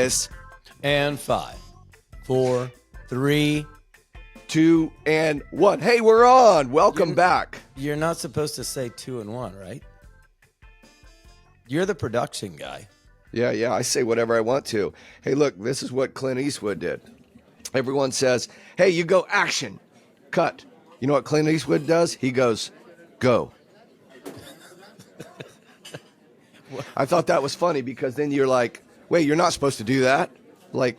guys. And 5, 4, 3, 2, and 1. Hey, we're on. Welcome back. You're not supposed to say 2 and 1, right? You're the production guy. Yeah. I say whatever I want to. Hey, look, this is what Clint Eastwood did. Everyone says, hey, you go action, cut. You know what Clint Eastwood does? He goes, go. I thought that was funny because then you're like, wait, you're not supposed to do that? Like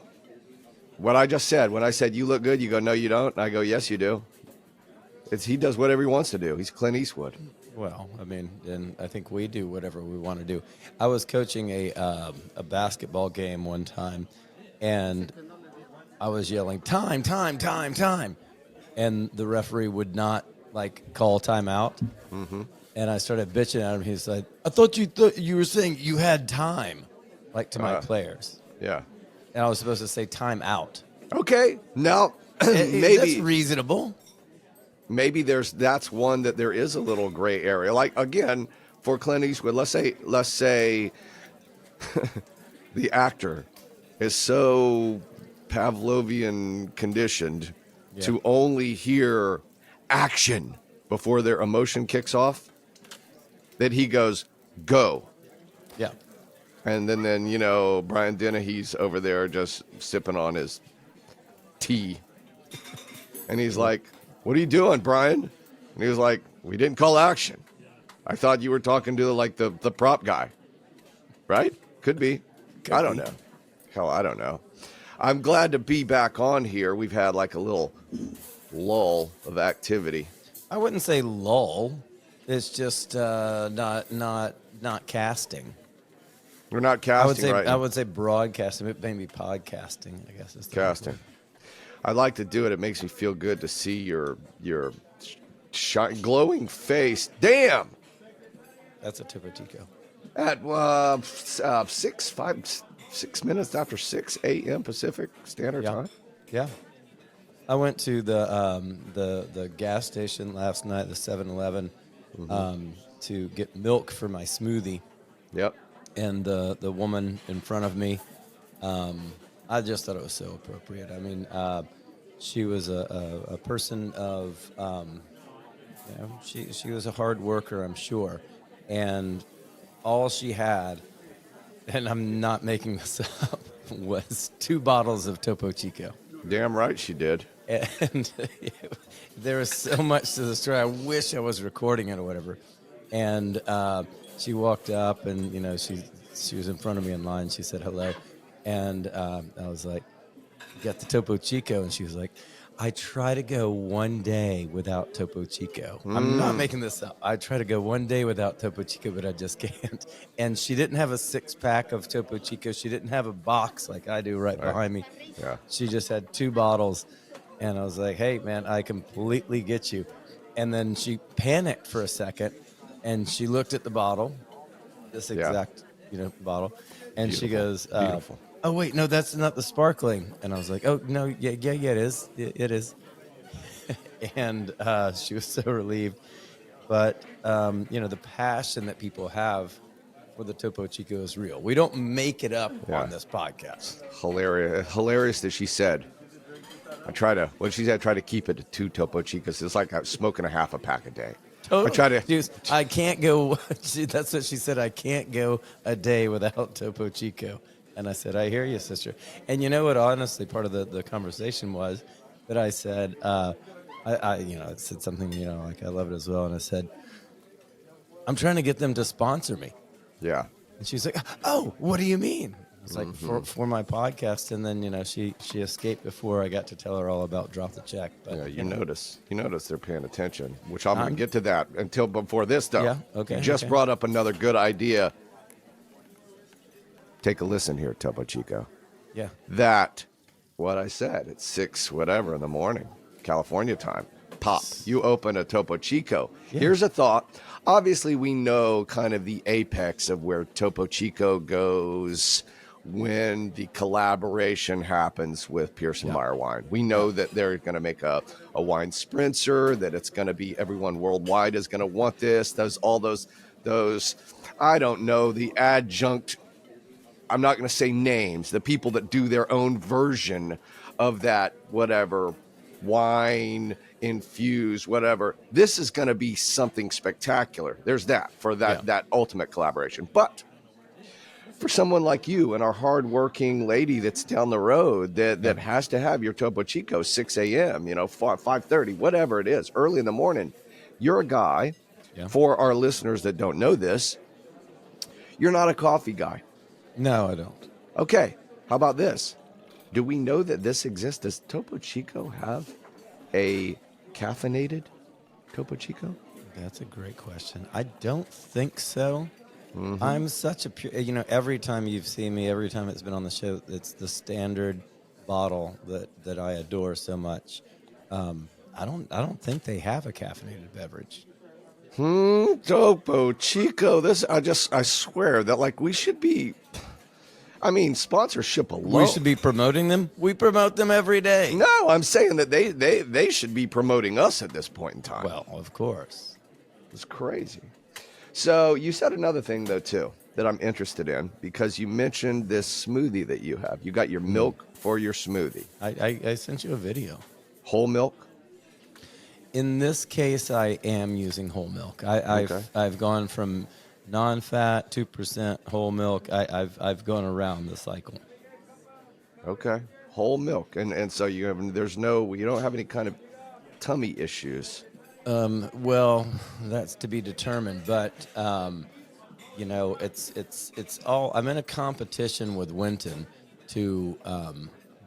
what I just said. When I said, you look good, you go, no, you don't. And I go, yes, you do. He does whatever he wants to do. He's Clint Eastwood. Well, I mean, and I think we do whatever we want to do. I was coaching a basketball game one time, and I was yelling, time. And the referee would not, call timeout. Mm-hmm. And I started bitching at him. He's like, I thought you were saying you had time, to my players. Yeah. And I was supposed to say time out. Okay. Now, maybe that's reasonable. Maybe that's one that there is a little gray area. Like, again, for Clint Eastwood, let's say the actor is so Pavlovian conditioned to only hear action before their emotion kicks off that he goes, go. Yeah. And then Brian Dennehy's over there just sipping on his tea. And he's like, what are you doing, Brian? And he was like, we didn't call action. I thought you were talking to the prop guy. Right? Could be. I don't know. Hell, I don't know. I'm glad to be back on here. We've had a little lull of activity. I wouldn't say lull. It's just not casting. We're not casting right now. I would say broadcasting, maybe podcasting, I guess is the casting. I like to do it. It makes me feel good to see your glowing face. Damn. That's a Topo Chico. At 6 minutes after 6 a.m. Pacific Standard Time. Yeah. I went to the gas station last night, the 7-Eleven, to get milk for my smoothie. Yep. And the woman in front of me, I just thought it was so appropriate. I mean, she was a person of, she was a hard worker, I'm sure. And all she had, and I'm not making this up, was 2 bottles of Topo Chico. Damn right she did. And there was so much to the story. I wish I was recording it or whatever. And she walked up, and she was in front of me in line. She said hello, and I was like, "You got the Topo Chico?" And she was like, "I try to go one day without Topo Chico. I'm not making this up. I try to go one day without Topo Chico, but I just can't." And she didn't have a 6-pack of Topo Chico. She didn't have a box like I do right behind me. Yeah. She just had 2 bottles. And I was like, hey, man, I completely get you. And then she panicked for a second, and she looked at the bottle, this exact bottle, and she goes, Beautiful. oh, wait, no, that's not the sparkling. And I was like, oh, no, yeah, it is. It is. And she was so relieved. But, the passion that people have for the Topo Chico is real. We don't make it up on this podcast. Hilarious that she said, I try to keep it to 2 Topo Chicos. It's like I'm smoking a half a pack a day. Totally. I try to. I can't go. That's what she said. I can't go a day without Topo Chico. And I said, I hear you, sister. And you know what? Honestly, part of the conversation was that I said, I said something, like I love it as well. And I said, I'm trying to get them to sponsor me. Yeah. And she's like, oh, what do you mean? It's like for my podcast, and then she escaped before I got to tell her all about Drop the Check. But you notice they're paying attention, which I'm going to get to that until before this though. Yeah, okay. You just brought up another good idea. Take a listen here, Topo Chico. Yeah. That what I said at 6 whatever in the morning, California time. Pop. You open a Topo Chico. Yeah. Here's a thought. Obviously, we know kind of the apex of where Topo Chico goes when the collaboration happens with Pearson Meyer Wine. We know that they're going to make a wine spritzer, that it's going to be everyone worldwide is going to want this. All those, I don't know, the adjunct I'm not going to say names, the people that do their own version of that, whatever, wine infused, whatever. This is going to be something spectacular. There's that for that ultimate collaboration. But for someone like you and our hardworking lady that's down the road that has to have your Topo Chico 6 a.m., 5:30, whatever it is, early in the morning, you're a guy. Yeah. For our listeners that don't know this, you're not a coffee guy. No, I don't. Okay, how about this? Do we know that this exists? Does Topo Chico have a caffeinated Topo Chico? That's a great question. I don't think so. Mm-hmm. I'm such a pure, every time you've seen me, every time it's been on the show, it's the standard bottle that I adore so much. I don't think they have a caffeinated beverage. Topo Chico. I swear that we should be, sponsorship alone. We should be promoting them. We promote them every day. No, I'm saying that they should be promoting us at this point in time. Well, of course. It's crazy. So you said another thing, though, too, that I'm interested in, because you mentioned this smoothie that you have. You got your milk for your smoothie. I sent you a video. Whole milk? In this case, I am using whole milk. I've gone from non-fat, 2% whole milk. I've gone around the cycle. Okay. Whole milk. And so you don't have any kind of tummy issues. Well, that's to be determined, but it's all. I'm in a competition with Winton to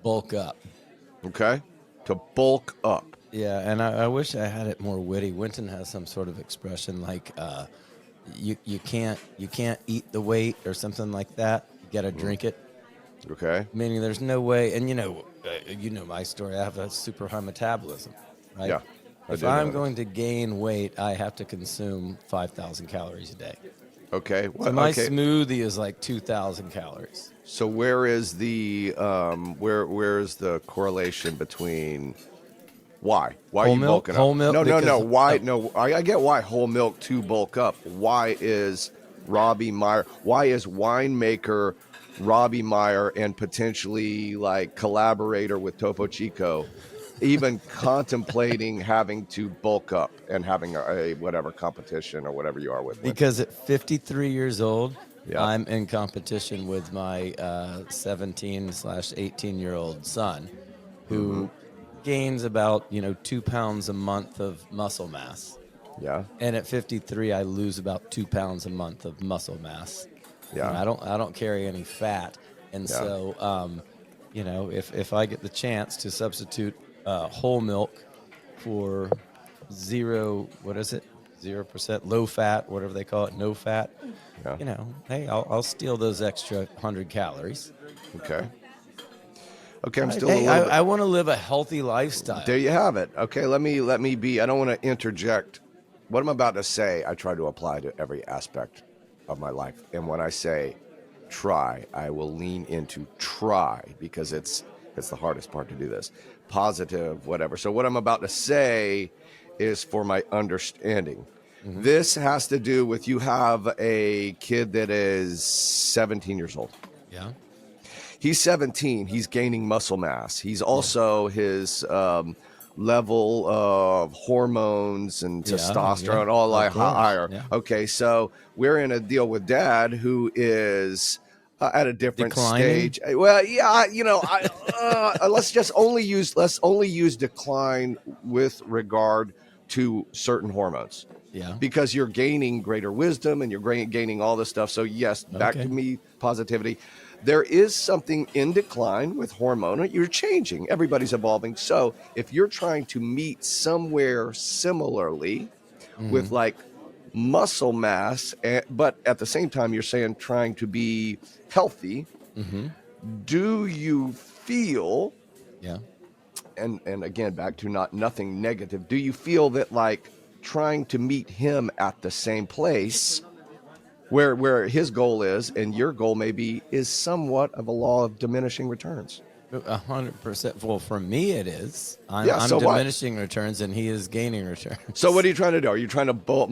bulk up. Okay, to bulk up. Yeah, and I wish I had it more witty. Winton has some sort of expression like you can't eat the weight or something like that. You got to drink it. Okay. Meaning there's no way, and my story. I have a super high metabolism, right? Yeah. If I'm going to gain weight, I have to consume 5,000 calories a day. Okay. So my smoothie is like 2,000 calories. So where is the where's the correlation between why are you bulking up? Whole milk? No. Why? No, I get why whole milk to bulk up. Why is Robbie Meyer? Why is winemaker Robbie Meyer and potentially collaborator with Topo Chico even contemplating having to bulk up and having a whatever competition or whatever you are with? Because at 53 years old, Yeah. I'm in competition with my 17/18-year-old son, who gains about 2 pounds a month of muscle mass. Yeah. And at 53, I lose about 2 pounds a month of muscle mass. Yeah. I don't carry any fat, and so if I get the chance to substitute whole milk for 0% low fat, whatever they call it, no fat. Yeah. Hey, I'll steal those extra 100 calories. Okay. I'm still. I want to live a healthy lifestyle. There you have it. Okay, let me be. I don't want to interject. What I'm about to say, I try to apply to every aspect of my life. And when I say try, I will lean into try, because it's the hardest part to do this. Positive, whatever. So what I'm about to say is for my understanding. Mm-hmm. This has to do with, you have a kid that is 17 years old. Yeah. He's 17. He's gaining muscle mass. He's also his level of hormones and testosterone all higher. Yeah. Okay, so we're in a deal with Dad, who is at a different stage. Well, yeah, let's only use decline with regard to certain hormones. Yeah. Because you're gaining greater wisdom and you're gaining all this stuff. So yes, back to me, positivity. There is something in decline with hormone. You're changing. Everybody's evolving. So if you're trying to meet somewhere similarly with muscle mass, but at the same time you're saying trying to be healthy, do you feel? Yeah. And again, back to nothing negative. Do you feel that trying to meet him at the same place where his goal is and your goal maybe is somewhat of a law of diminishing returns? 100%. Well, for me, it is. I'm so diminishing returns, and he is gaining returns. So what are you trying to do? Are you trying to bulk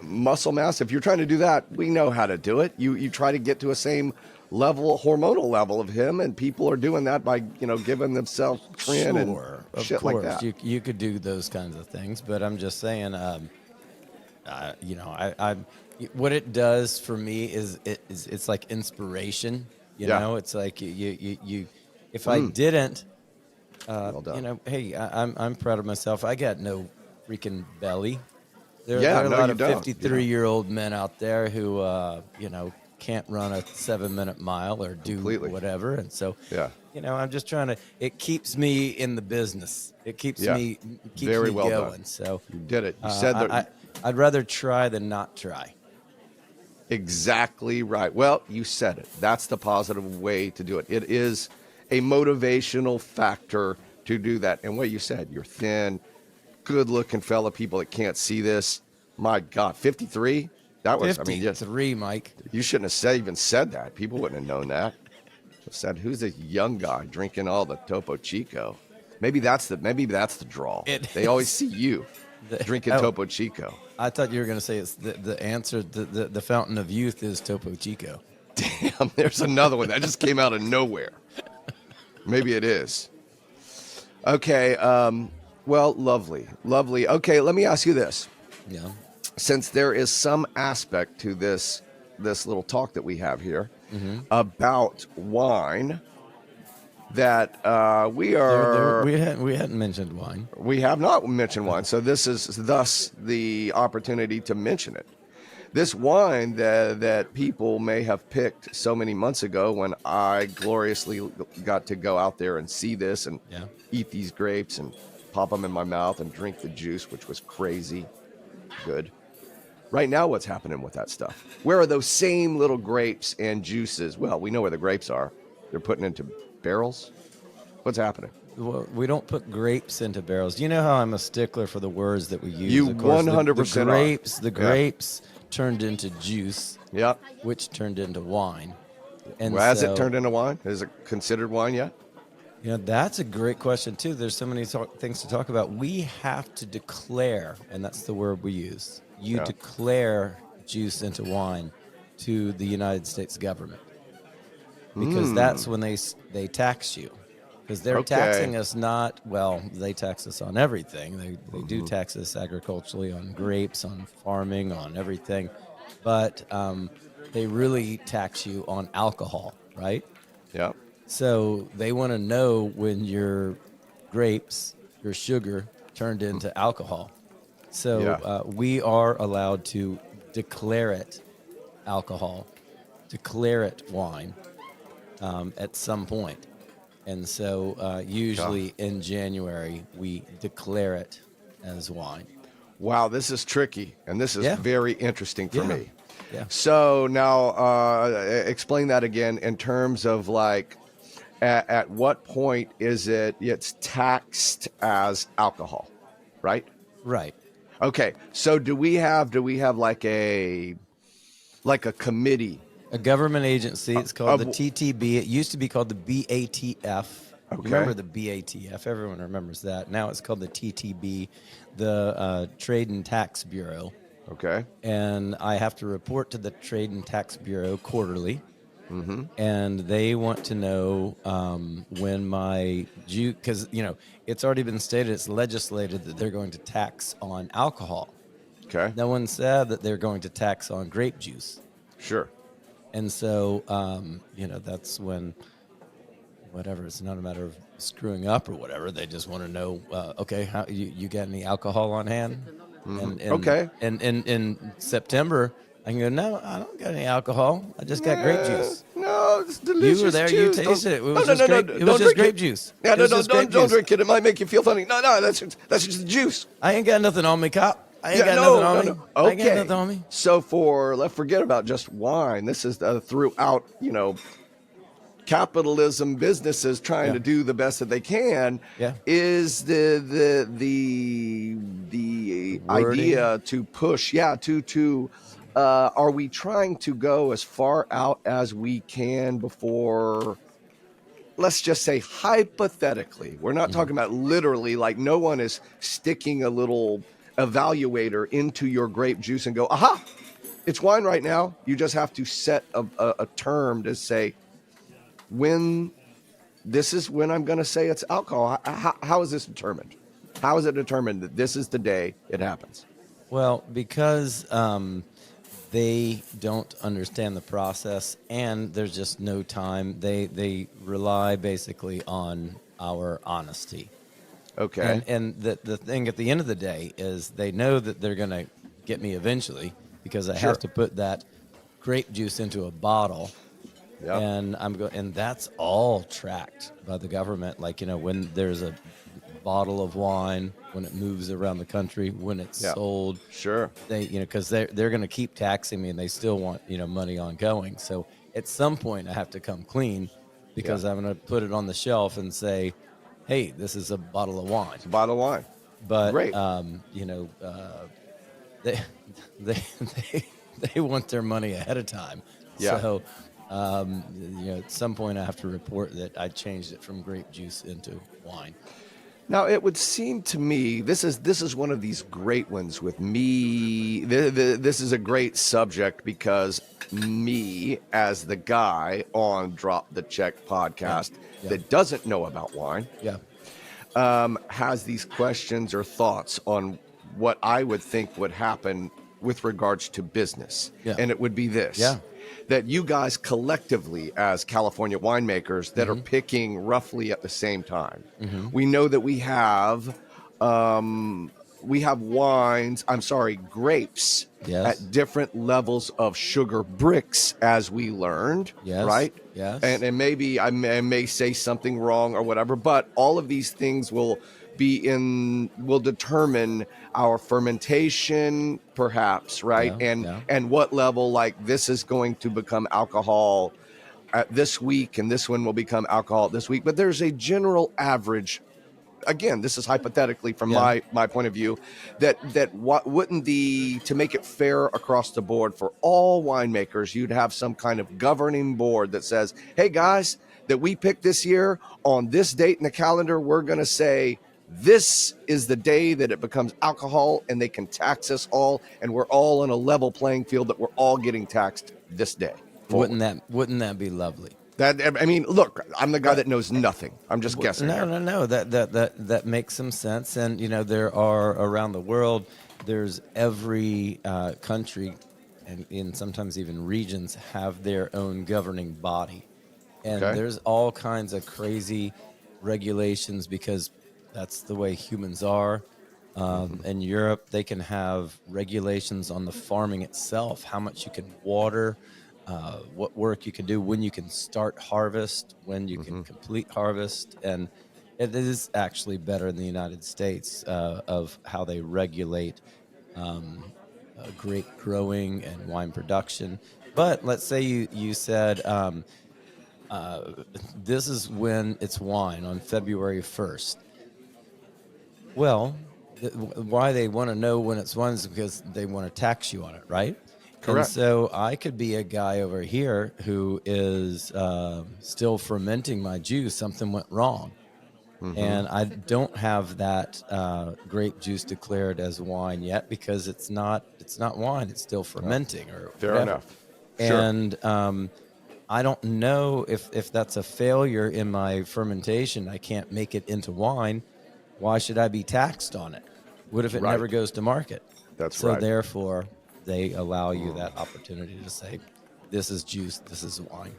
muscle mass? If you're trying to do that, we know how to do it. You try to get to a same hormonal level of him, and people are doing that by giving themselves trin and Sure, of shit like course, that. you could do those kinds of things, but I'm just saying, I what it does for me is it's like inspiration. Yeah. It's like you if I didn't, Well done. hey, I'm proud of myself. I got no freaking belly. There Yeah, are a no, lot you of don't. 53-year-old men out there who can't run a 7-minute mile or do Completely. whatever, and so Yeah. I'm just trying to. It keeps me in the business. It keeps Yeah. me Very well done. going. So You did it. You said that. I'd rather try than not try. Exactly right. Well, you said it. That's the positive way to do it. It is a motivational factor to do that. And what you said, you're thin, good looking fella. People that can't see this, my God, 53? That was, I mean, yes, 53, Mike. you shouldn't have even said that. People wouldn't have known that. Said, who's this young guy drinking all the Topo Chico? Maybe that's the draw. They always see you drinking Topo Chico. I thought you were going to say it's the answer. The fountain of youth is Topo Chico. Damn, there's another one that just came out of nowhere. Maybe it is. Okay. Well, lovely. Okay, let me ask you this. Yeah. Since there is some aspect to this little talk that we have here about wine, that we hadn't mentioned wine. We have not mentioned wine, so this is thus the opportunity to mention it. This wine that people may have picked so many months ago, when I gloriously got to go out there and see this and eat these grapes and pop them in my mouth and drink the juice, which was crazy good. Right now, what's happening with that stuff? Where are those same little grapes and juices? Well, we know where the grapes are. They're putting into barrels. What's happening? Well, we don't put grapes into barrels. You know how I'm a stickler for the words that we use. You Of course, 100% the grapes turned into juice. Yep. Which turned into wine. And well, has it turned into wine? Is it considered wine yet? That's a great question too. There's so many things to talk about. We have to declare, and that's the word we use. You declare juice into wine to the United States government, because that's when they tax you. Because they're taxing us they tax us on everything. They do tax us agriculturally, on grapes, on farming, on everything. But they really tax you on alcohol, right? Yeah. So they want to know when your grapes, your sugar, turned into alcohol. So we are allowed to declare it alcohol, declare it wine at some point. And so usually in January, we declare it as wine. Wow, this is tricky, and this is very interesting for me. Yeah. So now explain that again in terms of like at what point is it's taxed as alcohol, right? Right. Okay, so do we have like a committee? A government agency. It's called the TTB. It used to be called the BATF. Okay. Remember the BATF? Everyone remembers that. Now it's called the TTB, the Trade and Tax Bureau. Okay. And I have to report to the Trade and Tax Bureau quarterly. Mm-hmm. And they want to know when my juice, because it's already been stated, it's legislated that they're going to tax on alcohol. Okay. No one said that they're going to tax on grape juice. Sure. And so, that's when, whatever, it's not a matter of screwing up or whatever. They just want to know, how you got any alcohol on hand? Mm-hmm. And in September, I can go, no, I don't got any alcohol. I just got grape juice. No, it's delicious. You were there. Juice. You tasted it. It was Don't just drink grape it. juice. Yeah, don't Juice. drink it. It might make you feel funny. No, that's just the juice. I ain't got nothing on me, cop. I ain't got nothing on me. Okay. I ain't got nothing on me. So let's forget about just wine. This is throughout, capitalism, businesses trying to do the best that they can. Yeah. Is the idea to push? Are we trying to go as far out as we can before? Let's just say hypothetically, we're not talking about literally, like no one is sticking a little evaluator into your grape juice and go, aha, it's wine right now. You just have to set a term to say when this is when I'm going to say it's alcohol. How is this determined? How is it determined that this is the day it happens? Well, because they don't understand the process, and there's just no time. They rely basically on our honesty. Okay. And the thing at the end of the day is they know that they're going to get me eventually because I Sure. have to put that grape juice into a bottle, Yeah. and and that's all tracked by the government. Like, when there's a bottle of wine, when it moves around the country, when it's Yeah. sold, Sure. they, because they're going to keep taxing me, and they still want, money ongoing. So at some point I have to come clean because Yeah. I'm going to put it on the shelf and say, hey, this is a bottle of wine. It's a bottle of wine. But Great. they they they want their money ahead of time. Yeah. So at some point I have to report that I changed it from grape juice into wine. Now, it would seem to me this is one of these great ones with me. This is a great subject because me, as the guy on Drop the Check podcast Yeah. that doesn't know about wine, Yeah. has these questions or thoughts on what I would think would happen with regards to business. Yeah. And it would be this. Yeah. That you guys collectively, as California winemakers that are picking roughly at the same time, we know that we have wines, grapes Yes. at different levels of sugar bricks, as we learned, Yes. right? Yes. And maybe I may say something wrong or whatever, but all of these things will determine our fermentation, perhaps, right? Yeah. And what level, like, this is going to become alcohol at this week, and this one will become alcohol this week. But there's a general average. Again, this is hypothetically from Yeah. my point of view, that what wouldn't to make it fair across the board for all winemakers, you'd have some kind of governing board that says, hey guys, that we picked this year on this date in the calendar, we're going to say this is the day that it becomes alcohol, and they can tax us all, and we're all on a level playing field, that we're all getting taxed this day forward. Wouldn't that be lovely? That, I mean, look, I'm the guy that knows nothing. I'm just guessing. No. That makes some sense. And there are around the world. There's every country, and sometimes even regions have their own governing body, and Okay. there's all kinds of crazy regulations because that's the way humans are. In Europe, they can have regulations on the farming itself, how much you can water, what work you can do, when you can start harvest, when you can complete harvest. And it is actually better in the United States of how they regulate grape growing and wine production. But let's say you said this is when it's wine on February 1st. Well, why they want to know when it's wine is because they want to tax you on it, right? Correct. And so I could be a guy over here who is still fermenting my juice. Something went wrong, and I don't have that grape juice declared as wine yet because it's not wine. It's still fermenting or Fair whatever. enough. Sure. And I don't know if that's a failure in my fermentation. I can't make it into wine. Why should I be taxed on it? What if it Right. never goes to market? That's So right. therefore, they allow you that opportunity to say, "This is juice. This is wine."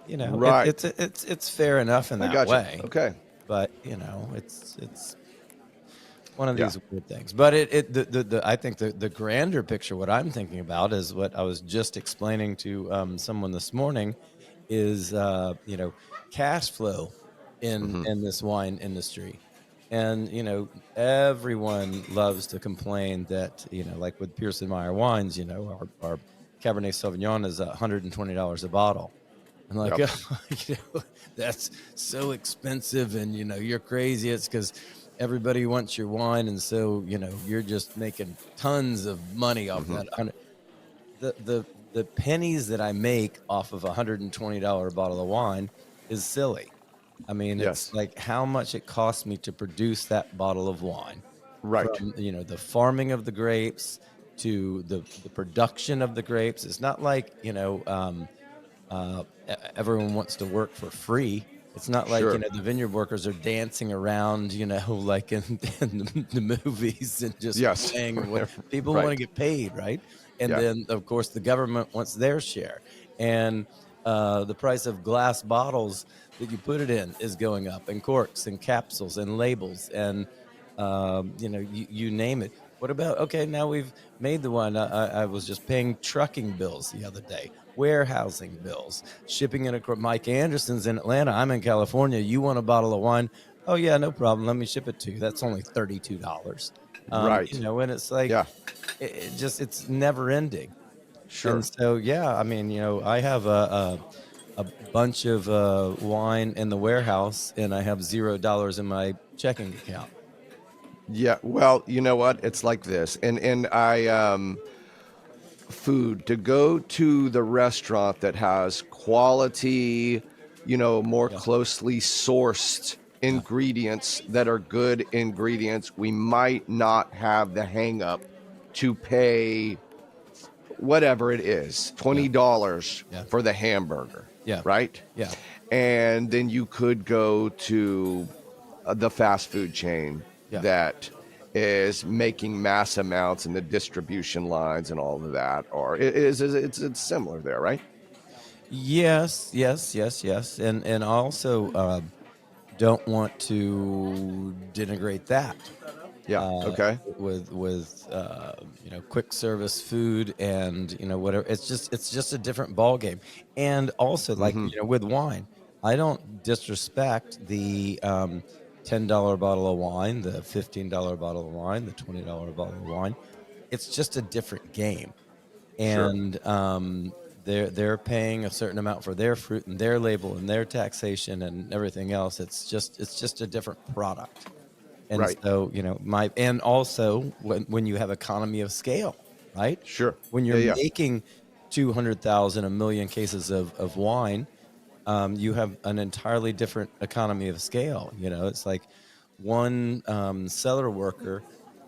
Right. It's fair enough in I that got way. you. Okay. But it's one of Yeah. these weird things. But I think the grander picture, what I'm thinking about, is what I was just explaining to someone this morning, is cash flow in this wine industry. And everyone loves to complain that like with Pearson Meyer wines, our Cabernet Sauvignon is $120 a bottle. And like, Yep. that's so expensive, and you're crazy. It's because everybody wants your wine, and so you're just making tons of money off that. The pennies that I make off of $120 bottle of wine is silly. I mean, Yes. it's like how much it costs me to produce that bottle of wine. Right. From the farming of the grapes to the production of the grapes. It's not like, everyone wants to work for free. It's not like, Sure. the vineyard workers are dancing around, like in the movies and just Yes. playing and what people want to Right. get paid, right? And Yeah. then of course the government wants their share. And the price of glass bottles that you put it in is going up, and corks and capsules and labels and you name it. What about, okay, now we've made the wine. I was just paying trucking bills the other day, warehousing bills, shipping it across. Mike Anderson's in Atlanta. I'm in California. You want a bottle of wine? Oh yeah, no problem. Let me ship it to you. That's only $32. Right. And it's like Yeah. it's never ending. And Sure. so yeah, I mean, I have a bunch of wine in the warehouse, and I have $0 in my checking account. Yeah. Well, you know what? It's like this. And I food to go to the restaurant that has quality, more Yeah, closely sourced yeah, ingredients that are good ingredients, we might not have the hang up to pay whatever it is, yeah, $20 yeah, for the hamburger, yeah, right? yeah, And then you could go to the fast food chain yeah. that is making mass amounts in the distribution lines and all of that, or it's similar there, right? Yes, yes, yes, yes, and I also don't want to denigrate that Yeah. uh, Okay. with quick service food and whatever. It's just a different ball game. And also, like, Mm-hmm. with wine, I don't disrespect the $10 bottle of wine, the $15 bottle of wine, the $20 bottle of wine. It's just a different game. Sure. And they're paying a certain amount for their fruit and their label and their taxation and everything else. It's just a different product. And Right. so, and also when you have economy of scale, right? Sure. When Yeah. you're Yeah. making 200,000, a million cases of wine, you have an entirely different economy of scale. It's like one cellar worker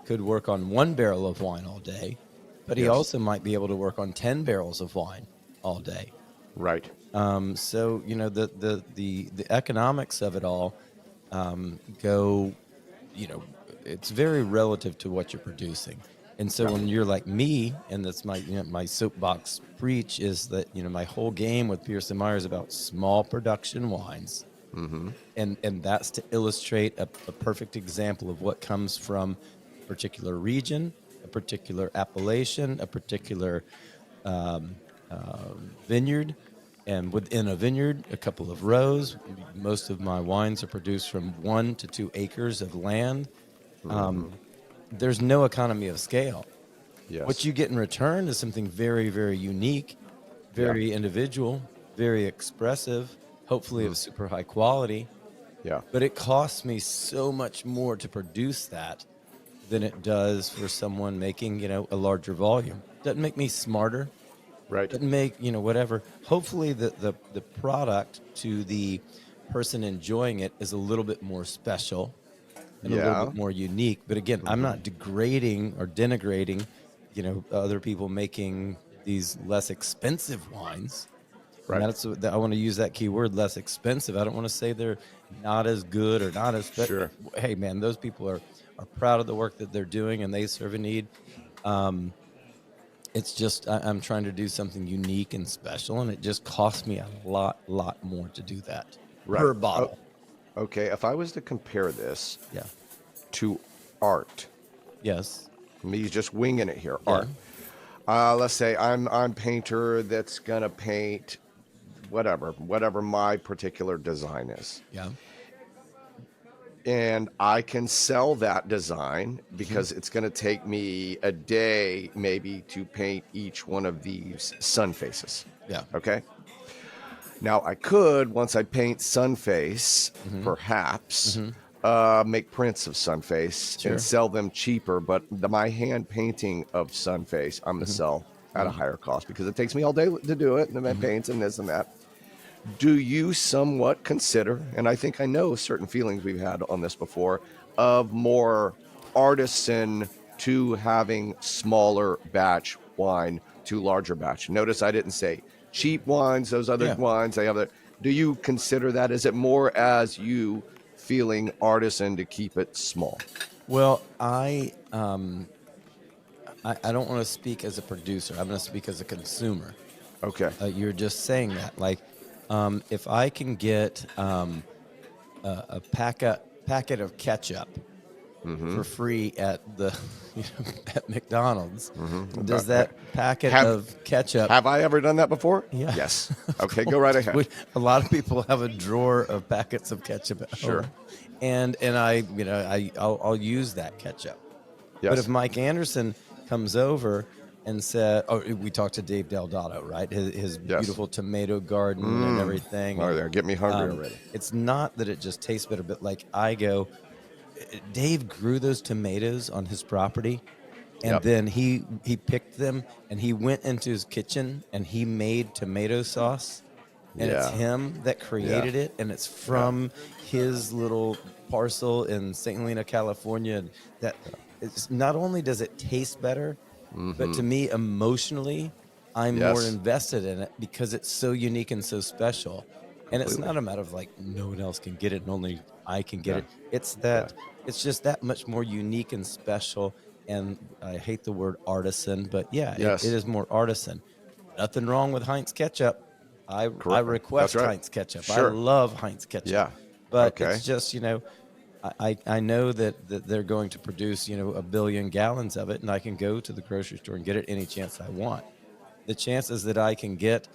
could work on 1 barrel of wine all day, but he Yes. also might be able to work on 10 barrels of wine all day. Right. So the economics of it all go, you know, it's very relative to what you're producing. And so Yeah. when you're like me, and that's my my soapbox preach is that my whole game with Pearson Meyer is about small production wines, Mm-hmm. and that's to illustrate a perfect example of what comes from a particular region, a particular appellation, a particular um, vineyard, and within a vineyard, a couple of rows. Most of my wines are produced from 1 to 2 acres of land. Um, Mm-hmm. there's no economy of scale. What Yes. you get in return is something very, very unique, Yeah. very individual, very expressive, hopefully Mm. of super high quality. Yeah. But it costs me so much more to produce that than it does for someone making, a larger volume. Doesn't make me smarter, Right. doesn't make, whatever. Hopefully the product to the person enjoying it is a little bit more special and a little Yeah. bit more unique. But again, I'm Mm-hmm. not degrading or denigrating, other people making these less expensive wines. And Right. I want to use that key word, less expensive. I don't want to say they're not as good or not as. Sure. Hey, man, those people are proud of the work that they're doing, and they serve a need. Um, it's just I'm trying to do something unique and special, and it just costs me a lot more to do that Right. per Oh, bottle. okay. If I was to compare this Yeah. to art, Yes. me just winging it here, Yeah. art. Let's say I'm painter that's gonna paint whatever my particular design is, Yeah. and I can sell that design Hmm. because it's gonna take me a day maybe to paint each one of these sun faces. Yeah. Okay. Now I could, once I paint Sunface, Hmm. perhaps Hmm. make prints of Sunface and Sure. sell them cheaper. But my hand painting of Sunface, I'm going to Hmm. sell at a Hmm. higher cost because it takes me all day to do it, and then my Hmm. paints and this and that. Do you somewhat consider, and I think I know certain feelings we've had on this before, of more artisan to having smaller batch wine to larger batch? Notice I didn't say cheap wines, those other Yeah. wines they have there. Do you consider that? Is it more as you feeling artisan to keep it small? Well, I don't want to speak as a producer. I'm going to speak as a consumer. Okay. You're just saying that. Like, if I can get a packet of ketchup for free at the at McDonald's, does that packet Have of ketchup? have I ever done that before? Yeah. Yes. Of Okay, go right ahead. course. A lot of people have a drawer of packets of ketchup at Sure. home, and I'll use that ketchup. But if Yes. Mike Anderson comes over and said, "Oh, we talked to Dave Delgado, right? His Yes. beautiful tomato garden and everything." Oh, And, there, get me hungry already. it's not that it just tastes better, but like I go, Dave grew those tomatoes on his property, and Yep. then he picked them and he went into his kitchen and he made tomato sauce, and it's Yeah. him that created it, and it's from his little parcel in St. Helena, California. And that it's not only does it taste better, but to me emotionally, I'm more Yes. invested in it because it's so unique and so special. And it's Completely. not a matter of like no one else can get it and only I can get Yeah. it. It's that it's just that much more unique and special. And I hate the word artisan, but yeah, Yes. it is more artisan. Nothing wrong with Heinz ketchup. I Correct. request That's right. Heinz ketchup. I Sure. love Heinz ketchup. Yeah. But Okay. it's just, I know that they're going to produce, a billion gallons of it, and I can go to the grocery store and get it any chance I want. The chances that I can get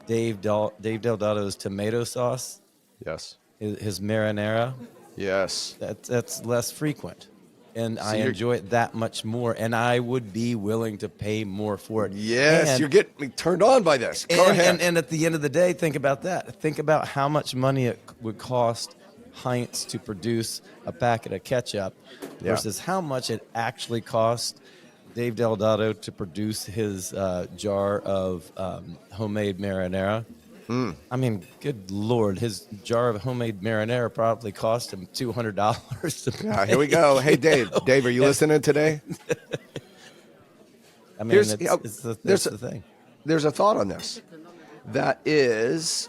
Dave Delgado's tomato sauce, Yes. his marinara, Yes. that's less frequent. And I you're- enjoy it that much more, and I would be willing to pay more for it. Yes, And you're getting me turned on by this. Go ahead. and at the end of the day, think about that. Think about how much money it would cost Heinz to produce a packet of ketchup Yeah. versus how much it actually cost Dave Delgado to produce his jar of homemade marinara. I mean, good Lord, his jar of homemade marinara probably cost him $200 to Yeah, here we go. Hey, Dave. Dave, are you listening today? I mean, Here's- that's the thing. There's a thought on this. That is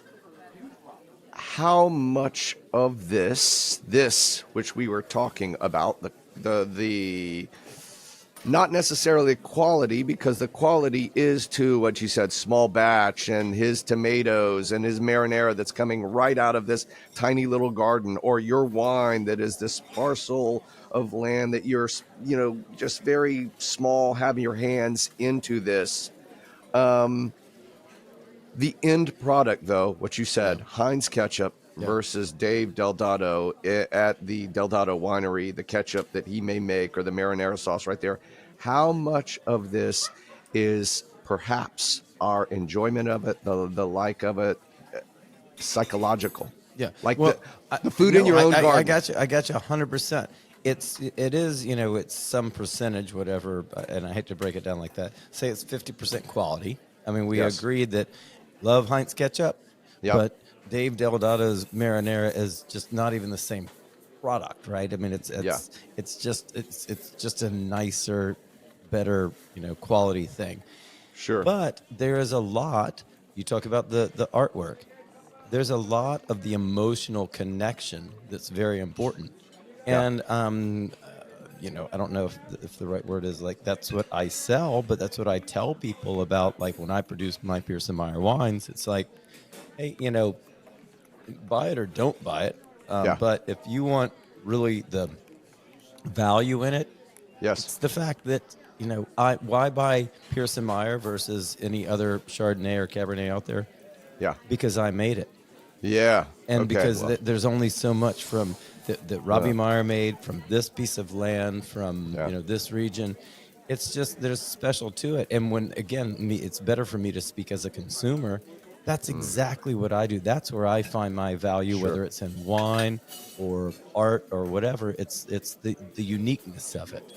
how much of this which we were talking about, the not necessarily quality, because the quality is to what you said, small batch, and his tomatoes and his marinara that's coming right out of this tiny little garden, or your wine that is this parcel of land that you're, just very small, having your hands into this. The end product, though, what you said, Heinz ketchup versus Dave Delgado at the Delgado winery, the ketchup that he may make, or the marinara sauce right there. How much of this is perhaps our enjoyment of it, the like of it, psychological? Yeah, Like well, the food in your own garden. I got you 100%. It is, it's some percentage, whatever, and I hate to break it down like that. Say it's 50% quality. I mean, we Yes. agreed that love Heinz ketchup, Yep. but Dave Delgado's marinara is just not even the same product, right? I mean, it's just a nicer, better, quality thing. Sure. But there is a lot. You talk about the artwork. There's a lot of the emotional connection that's very important. Yeah. And I don't know if the right word is like that's what I sell, but that's what I tell people about. Like when I produce my Pierce and Meyer wines, it's like, hey, buy it or don't buy it. Yeah. But if you want really the value in it, Yes. it's the fact that why buy Pierce and Meyer versus any other Chardonnay or Cabernet out there? Yeah. Because I made it. Yeah. And Okay, because well, there's only so much from that Robbie Meyer made from this piece of land from this region. It's just there's special to it. And when again, it's better for me to speak as a consumer. That's exactly what I do. That's where I find my value, Sure. whether it's in wine or art or whatever. It's the uniqueness of it,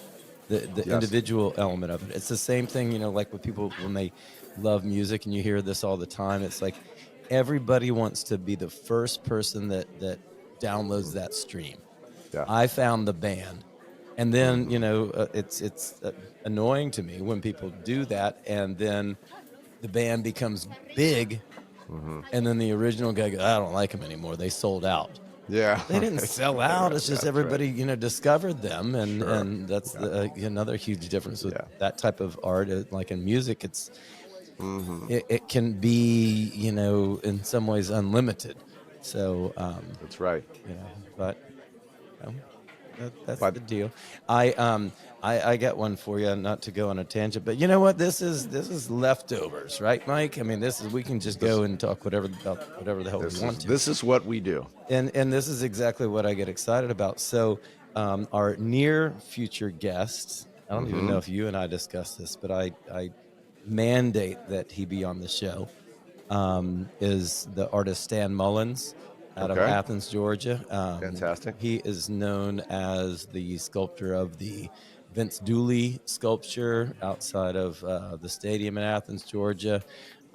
the Yes. individual element of it. It's the same thing, like with people when they love music, and you hear this all the time. It's like everybody wants to be the first person that downloads that stream. Yeah. I found the band. And then, it's annoying to me when people do that, and then the band becomes big, and then the original guy goes, I don't like them anymore. They sold out. Yeah. They didn't sell out. It's just That's right. everybody, discovered them, and Sure. that's another huge difference with Yeah. that type of art. Like in music, Hmm. it can be, in some ways unlimited. So, That's right. but um, that's But the deal. I got one for you, not to go on a tangent, but you know what? This is leftovers, right, Mike? I mean, we can just this go and talk about whatever the hell we want to. this is what we do. And this is exactly what I get excited about. So, our near future guest, I don't even Hmm. know if you and I discussed this, but I mandate that he be on the show, is the artist Stan Mullins out of Okay. Athens, Georgia. Fantastic. He is known as the sculptor of the Vince Dooley sculpture outside of the stadium in Athens, Georgia.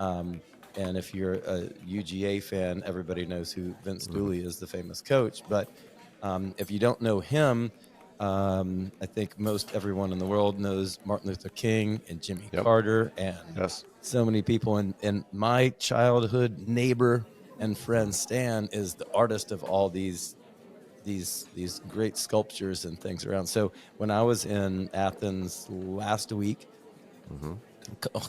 Um, and if you're a UGA fan, everybody knows who Vince Hmm. Dooley is, the famous coach. But if you don't know him, I think most everyone in the world knows Martin Luther King and Jimmy Yep. Carter and Yes. so many people. And my childhood neighbor and friend Stan is the artist of all these great sculptures and things around. So when I was in Athens last week, Hmm.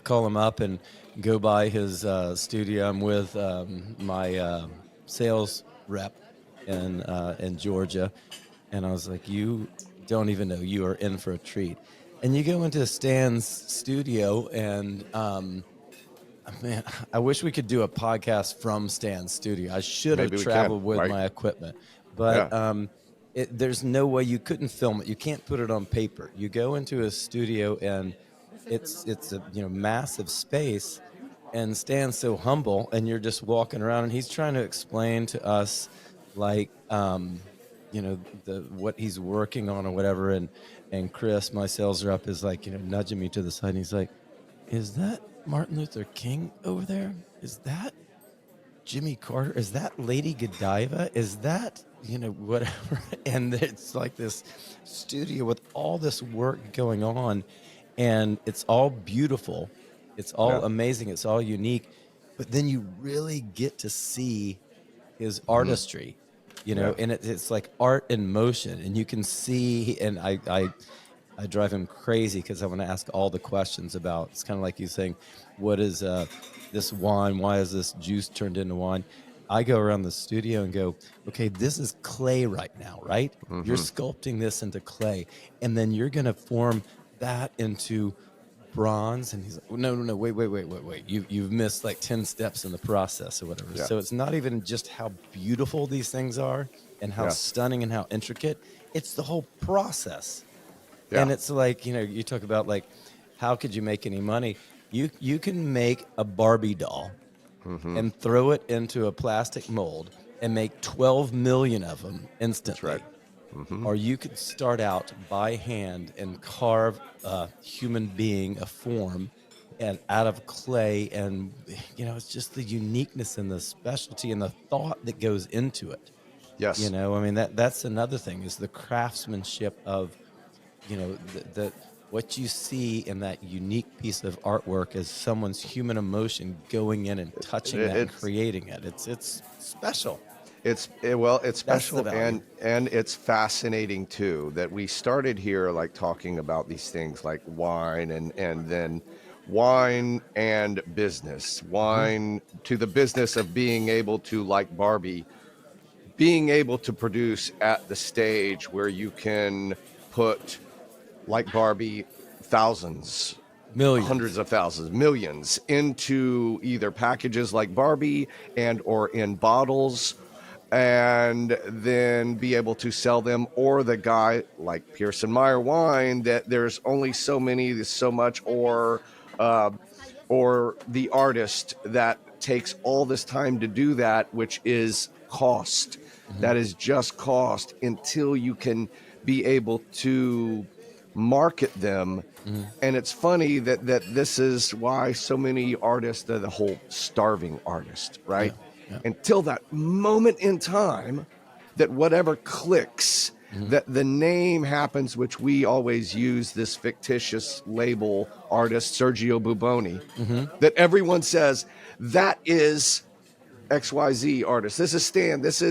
call him up and go by his studio. I'm with my sales rep in Georgia, and I was like, "You don't even know you are in for a treat." And you go into Stan's studio, and man, I wish we could do a podcast from Stan's studio. I should have Maybe we can. traveled with Right. my equipment, Yeah. but there's no way you couldn't film it. You can't put it on paper. You go into a studio, and it's a massive space, and Stan's so humble, and you're just walking around, and he's trying to explain to us, like, the what he's working on or whatever, and Chris, my sales rep, is like, nudging me to the side, and he's like, is that Martin Luther King over there? Is that Jimmy Carter? Is that Lady Godiva? Is that, whatever? And it's like this studio with all this work going on, and it's all beautiful. It's all Yeah. amazing. It's all unique. But then you really get to see his Hmm. artistry, Yeah. and it's like art in motion, and you can see, and I drive him crazy because I want to ask all the questions about. It's kind of like you saying, "What is this wine? Why is this juice turned into wine?" I go around the studio and go, "Okay, this is clay right now, right? You're Hmm. sculpting this into clay, and then you're going to form that into bronze." And he's like, "No, no, no, wait. You've missed like 10 steps in the process or whatever." Yeah. So it's not even just how beautiful these things are and how Yeah. stunning and how intricate. It's the whole process. Yeah. And it's like, you talk about, like, how could you make any money? You can make a Barbie doll Hmm. and throw it into a plastic mold and make 12 million of them That's right. instantly. Hmm. Or you could start out by hand and carve a human being, a form, and out of clay. And it's just the uniqueness and the specialty and the thought that goes into it. Yes. I mean, that's another thing, is the craftsmanship of, the what you see in that unique piece of artwork is someone's human emotion going in and touching that and It's creating it. It's special. well, it's That's the special, value. and it's fascinating too that we started here like talking about these things like wine and then wine and business, Hmm. wine to the business of being able to, like Barbie, being able to produce at the stage where you can put, like Barbie, thousands, hundreds Millions. of thousands, millions into either packages like Barbie and or in bottles, and then be able to sell them, or the guy like Pearson Meyer wine that there's only so many, there's so much, uh, or the artist that takes all this time to do that, which is cost. Hmm. That is just cost until you can be able to market them. Hmm. And it's funny that this is why so many artists are the whole starving artist, Yeah. right? Yeah. Until that moment in time that whatever clicks, The name happens, which we always use this fictitious label artist, Sergio Buboni, that everyone says that is XYZ artist. This is Stan. This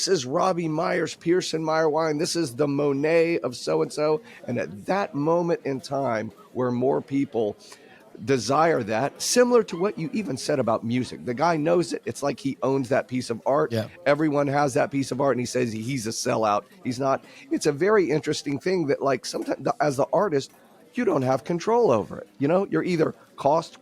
is Robbie Myers, Pearson Meyer Wine. This is the Monet of so and so. And at that moment in time, where more people desire that, similar to what you even said about music, the guy knows it. It's like he owns that piece of art. Yeah. Everyone has that piece of art, and he says he's a sellout. He's not. It's a very interesting thing that, like, sometimes as the artist, you don't have control over it. You know, you're either cost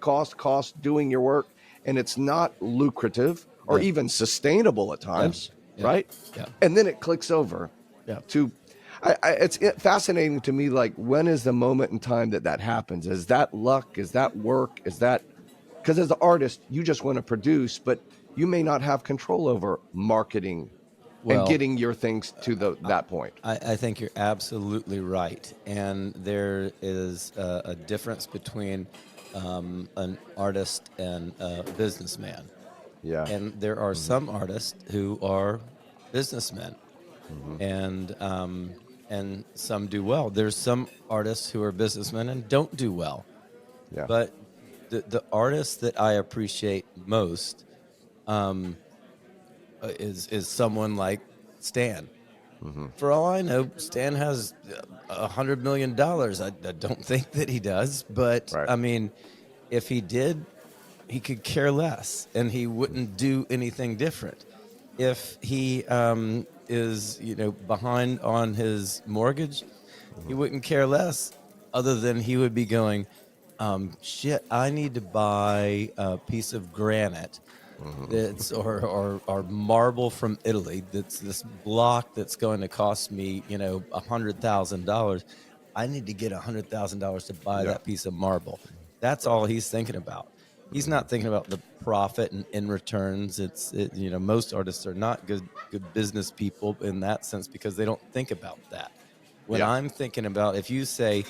doing your work, and it's not lucrative or Yeah. even sustainable at times, Yeah. right? Yeah. And then it clicks over Yeah. to, it's fascinating to me, like, when is the moment in time that happens? Is that luck? Is that work? Is that, because as an artist, you just want to produce, but you may not have control over marketing and Well, getting your things to that point. I think you're absolutely right. And there is a difference between an artist and a businessman. Yeah. And there are some artists who are businessmen, and some do well. There's some artists who are businessmen and don't do well. Yeah. But the artist that I appreciate most is someone like Stan. For all I know, Stan has $100 million. I don't think that he does, but Right. I mean, if he did, he could care less, and he wouldn't do anything different. If he is, behind on his mortgage, he wouldn't care less, other than he would be going, shit, I need to buy a piece of granite that's or marble from Italy. That's this block that's going to cost me, $100,000. I need to get $100,000 to buy Yeah. that piece of marble. That's all he's thinking about. He's not thinking about the profit and in returns. Most artists are not good business people in that sense, because they don't think about that. When Yeah. I'm thinking about, if you say,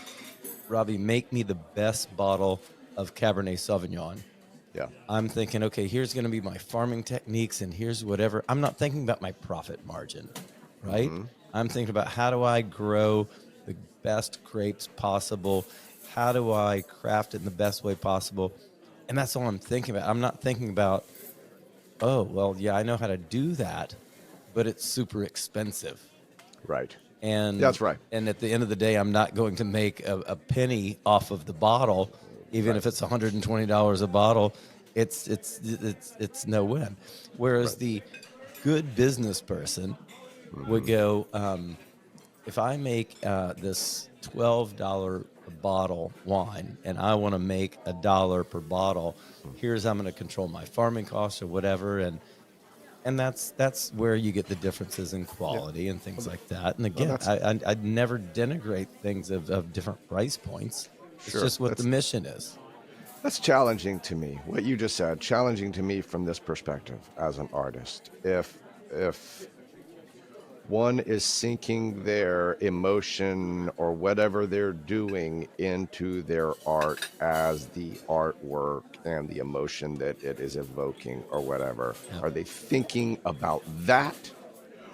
Robbie, make me the best bottle of Cabernet Sauvignon, Yeah. I'm thinking, okay, here's going to be my farming techniques, and here's whatever. I'm not thinking about my profit margin, right? I'm thinking about, how do I grow the best grapes possible? How do I craft it in the best way possible? And that's all I'm thinking about. I'm not thinking about, oh, well, yeah, I know how to do that, but it's super expensive. Right. And That's right. And at the end of the day, I'm not going to make a penny off of the bottle, even Right. if it's $120 a bottle. It's no win. Whereas Right. the good business person would go, if I make this $12 bottle wine, and I want to make $1 per bottle, here's how I'm going to control my farming costs or whatever, and that's where you get the differences in quality and things like that. And again, I'd never denigrate things of different price points. It's Sure. just what the mission is. That's challenging to me. What you just said, challenging to me from this perspective as an artist. If one is sinking their emotion or whatever they're doing into their art as the artwork and the emotion that it is evoking or whatever, are they thinking about that,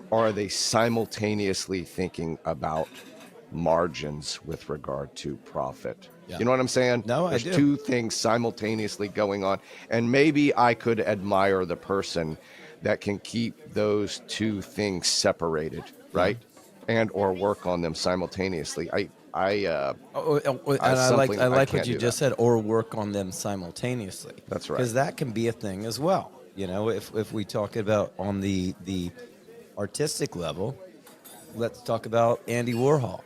or are they simultaneously thinking about margins with regard to profit? Yeah. You know what I'm saying? No, I There's do. two things simultaneously going on, and maybe I could admire the person that can keep those two things separated, right? And or work on them simultaneously. And I like what you just said, or work on them simultaneously. That's right. Because that can be a thing as well. If we talk about on the artistic level, let's talk about Andy Warhol,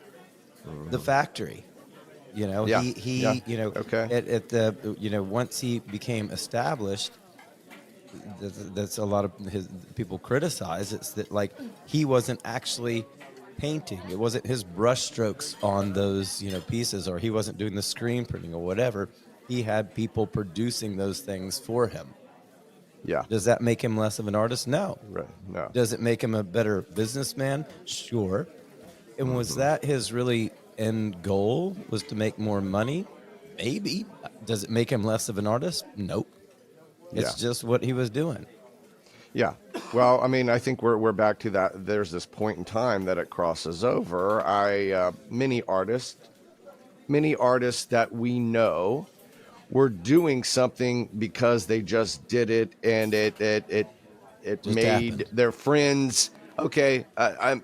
the factory. Yeah. He Yeah. Okay. at the once he became established, that's a lot of his people criticize. It's that, like, he wasn't actually painting. It wasn't his brush strokes on those pieces, or he wasn't doing the screen printing or whatever. He had people producing those things for him. Yeah. Does that make him less of an artist? No. Right. No. Does it make him a better businessman? Sure. And was that his really end goal, was to make more money? Maybe. Does it make him less of an artist? Nope. It's Yeah. just what he was doing. Yeah. Well, I mean, I think we're back to that. There's this point in time that it crosses over. Many artists that we know were doing something because they just did it, and it Just made happened. their friends. Okay, I'm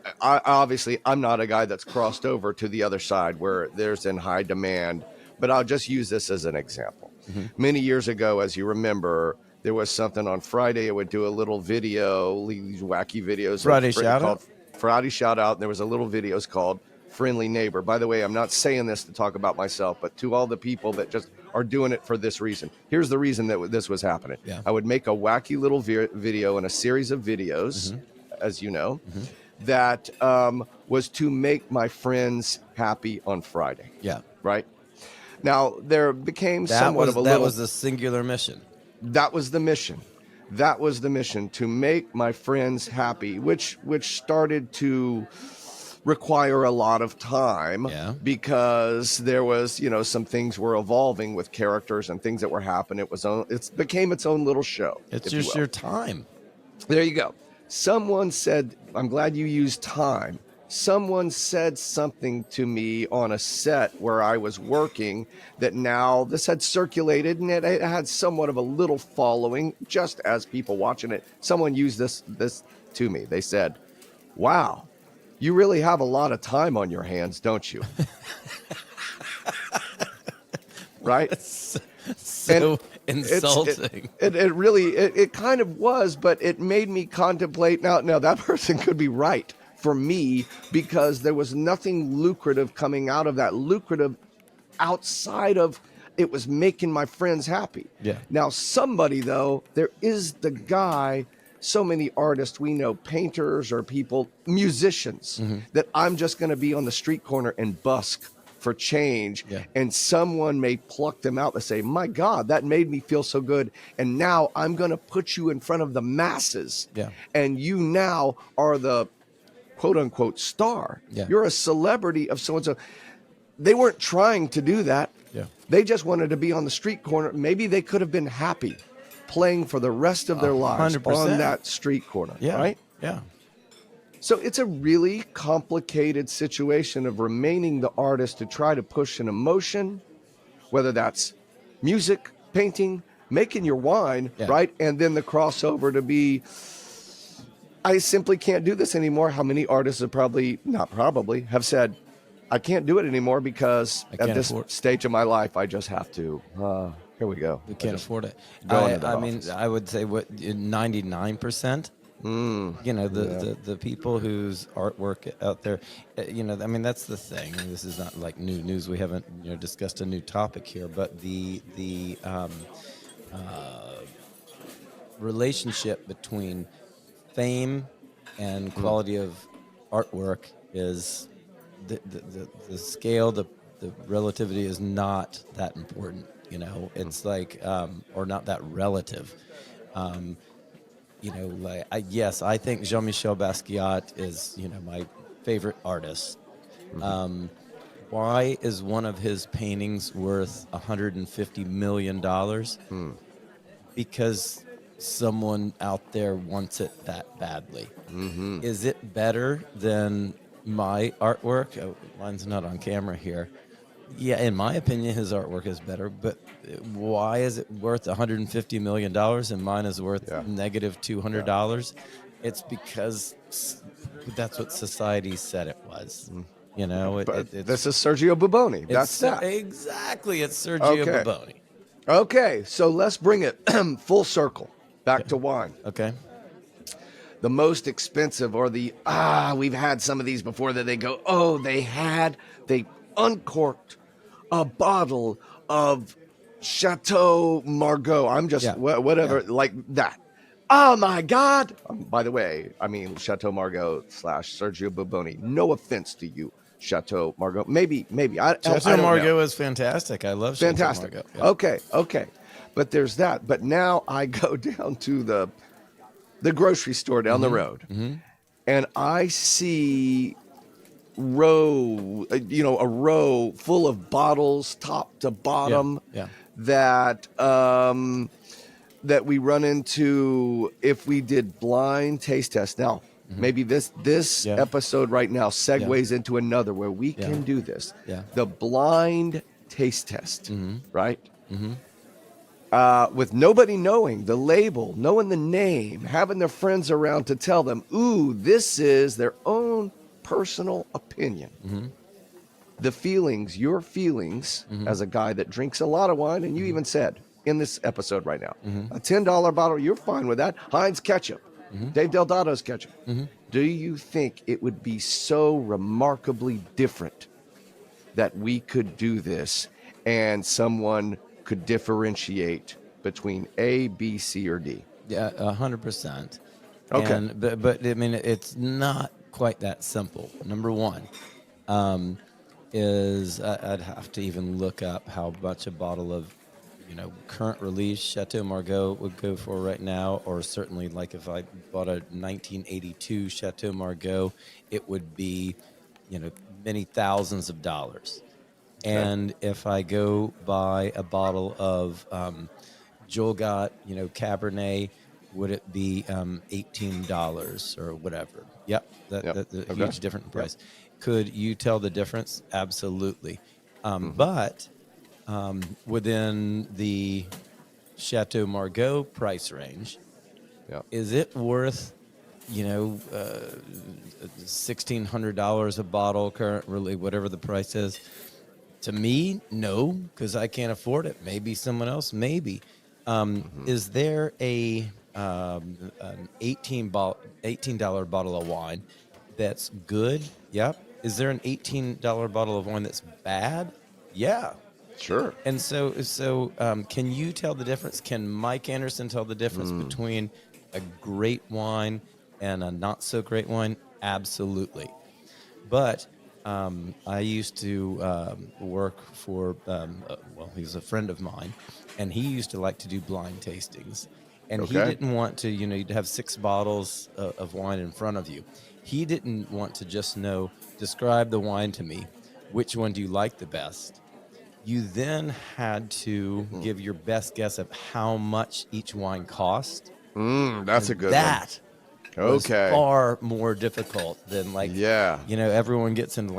not a guy that's crossed over to the other side where there's in high demand, but I'll just use this as an example. Hmm. Many years ago, as you remember, there was something on Friday. It would do a little video, these wacky videos Friday shout called out. Friday Shout Out. And there was a little videos called Friendly Neighbor. By the way, I'm not saying this to talk about myself, but to all the people that just are doing it for this reason. Here's the reason that this was happening. Yeah. I would make a wacky little video and a series of videos, Hmm. as you know, Hmm. that was to make my friends happy on Friday. Yeah. Right now, there became That somewhat was of a that little. was the singular mission. That was the mission. That was the mission, to make my friends happy, which started to require a lot of time, Yeah. because there was, some things were evolving with characters and things that were happening. It became its own little show. It's if you just will. your time. There you go. Someone said, I'm glad you used time. Someone said something to me on a set where I was working that now this had circulated, and it had somewhat of a little following just as people watching it. Someone used this to me. They said, wow, you really have a lot of time on your hands, don't you? Right? So insulting. It really kind of was, but it made me contemplate. Now that person could be right for me, because there was nothing lucrative coming out of that. Lucrative outside of it was making my friends happy. Yeah. Now somebody, though, there is the guy. So many artists we know, painters or people, musicians, that I'm just going to be on the street corner and busk for change. Yeah. And someone may pluck them out and say, my God, that made me feel so good. And now I'm going to put you in front of the masses. Yeah. And you now are the quote unquote star. Yeah. You're a celebrity of so and so. They weren't trying to do that. Yeah. They just wanted to be on the street corner. Maybe they could have been happy playing for the rest of their lives 100%. on that street corner. Yeah. Right? Yeah. So it's a really complicated situation of remaining the artist to try to push an emotion, whether that's music, painting, making your wine, Yeah. right? And then the crossover to be, I simply can't do this anymore. How many artists have have said, I can't do it anymore because I at can't this afford- stage of my life, I just have to. Here we go. We can't afford it. go into that I mean, office. I would say 99%. The people whose artwork out there, I mean, that's the thing. And this is not like new news. We haven't discussed a new topic here, but the relationship between fame and quality of artwork is the scale, the relativity is not that important. It's like or not that relative. Yes, I think Jean-Michel Basquiat is, my favorite artist. Why is one of his paintings worth $150 million? Because someone out there wants it that badly. Is it better than my artwork? Oh, mine's not on camera here. Yeah, in my opinion, his artwork is better, but why is it worth $150 million and mine is worth negative $200? It's because that's what society said it was. This is Sergio Buboni. That's that. Exactly. It's Sergio Buboni. Okay, so let's bring it full circle back to wine. Okay. The most expensive, or we've had some of these before that they go, they uncorked a bottle of Chateau Margaux. I'm just whatever, like that. Oh my God! By the way, I mean Chateau Margaux / Sergio Buboni. No offense to you, Chateau Margaux. Maybe. I Chateau don't Margaux know. is fantastic. I love Fantastic. Chateau Margaux. Yeah. Okay. But there's that. But now I go down to the grocery store down the road, and I see a row full of bottles, top to bottom, that that we run into if we did blind taste tests. Now, maybe this Yeah. episode right now segues into another where we Yeah. can do this. Yeah. The blind taste test, right? Mm-hmm. With nobody knowing the label, knowing the name, having their friends around to tell them, ooh, this is their own personal opinion. Mm-hmm. The feelings, your feelings as a guy that drinks a lot of wine, and you even said in this episode right now, a $10 bottle, you're fine with that. Heinz ketchup, Dave Deldado's ketchup. Do you think it would be so remarkably different that we could do this and someone could differentiate between A, B, C, or D? Yeah, 100%. Okay. And but I mean, it's not quite that simple. Number one, is I'd have to even look up how much a bottle of, current release Chateau Margaux would go for right now, or certainly like if I bought a 1982 Chateau Margaux, it would be, many thousands of dollars. And if I go buy a bottle of Jolgot, Cabernet, would it be $18 or whatever? Yep, that's a huge different price. Could you tell the difference? Absolutely. But within the Chateau Margaux price range, is it worth, $1,600 a bottle currently, whatever the price is? To me, no, because I can't afford it. Maybe someone else, maybe. Is there an $18 bottle of wine that's good? Yep. Is there an $18 bottle of wine that's bad? Yeah. Sure. And so can you tell the difference? Can Mike Anderson tell the difference between a great wine and a not so great wine? Absolutely. But I used to work for, he's a friend of mine, and he used to like to do blind tastings. And he didn't want to, you'd have 6 bottles of wine in front of you. He didn't want to just describe the wine to me. Which one do you like the best? You then had to give your best guess of how much each wine cost. That's a good that one. was far more difficult than everyone gets into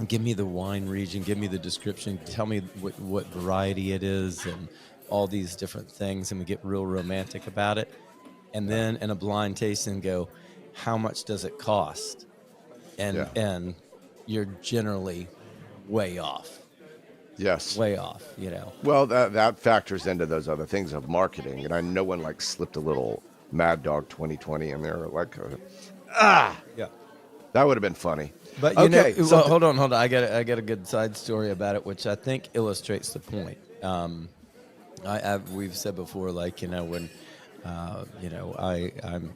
give me the wine region, give me the description, tell me what variety it is and all these different things, and we get real romantic about it. And then in a blind tasting go, how much does it cost? And you're generally way off. Yes. Way off, Well, that factors into those other things of marketing. And I know one slipped a little Mad Dog 2020 in there. Yeah. That would have been funny. But hold on. I got a good side story about it, which I think illustrates the point. We've said before, when, I'm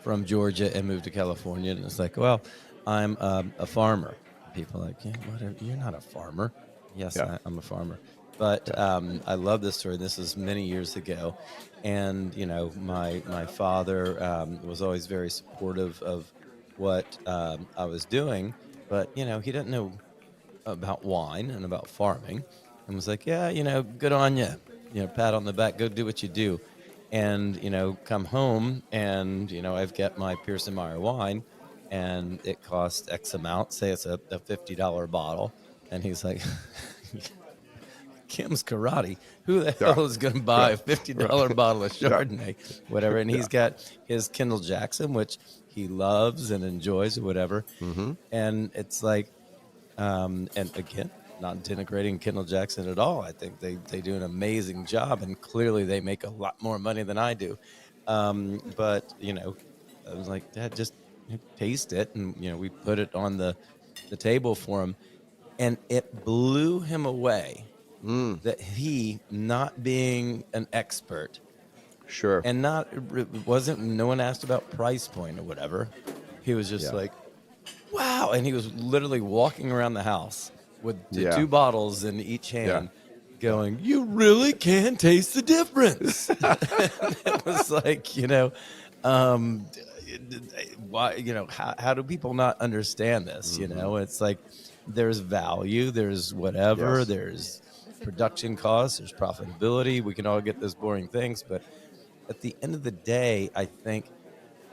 from Georgia and moved to California, and it's like, well, I'm a farmer. People are like, yeah, whatever. You're not a farmer. Yes, I'm a farmer. But I love this story. This is many years ago, and my father was always very supportive of what I was doing, but he didn't know about wine and about farming, and was like, yeah, good on you, pat on the back, go do what you do, and come home, and I've got my Pearson Meyer wine, and it costs X amount. Say it's a $50 bottle, and he's like. Kim's Karate. Who the hell is going to buy a $50 bottle of Chardonnay, whatever? And he's got his Kendall Jackson, which he loves and enjoys or whatever. And it's like, and again, not denigrating Kendall Jackson at all. I think they do an amazing job, and clearly they make a lot more money than I do. But, I was like, Dad, just taste it. And, we put it on the table for him. And it blew him away that he, not being an expert, and no one asked about price point or whatever. He was just like, wow. And he was literally walking around the house with the 2 bottles in each hand going, you really can taste the difference. It was like, why, how do people not understand this? It's like, there's value, there's whatever, there's production costs, there's profitability. We can all get those boring things, but at the end of the day, I think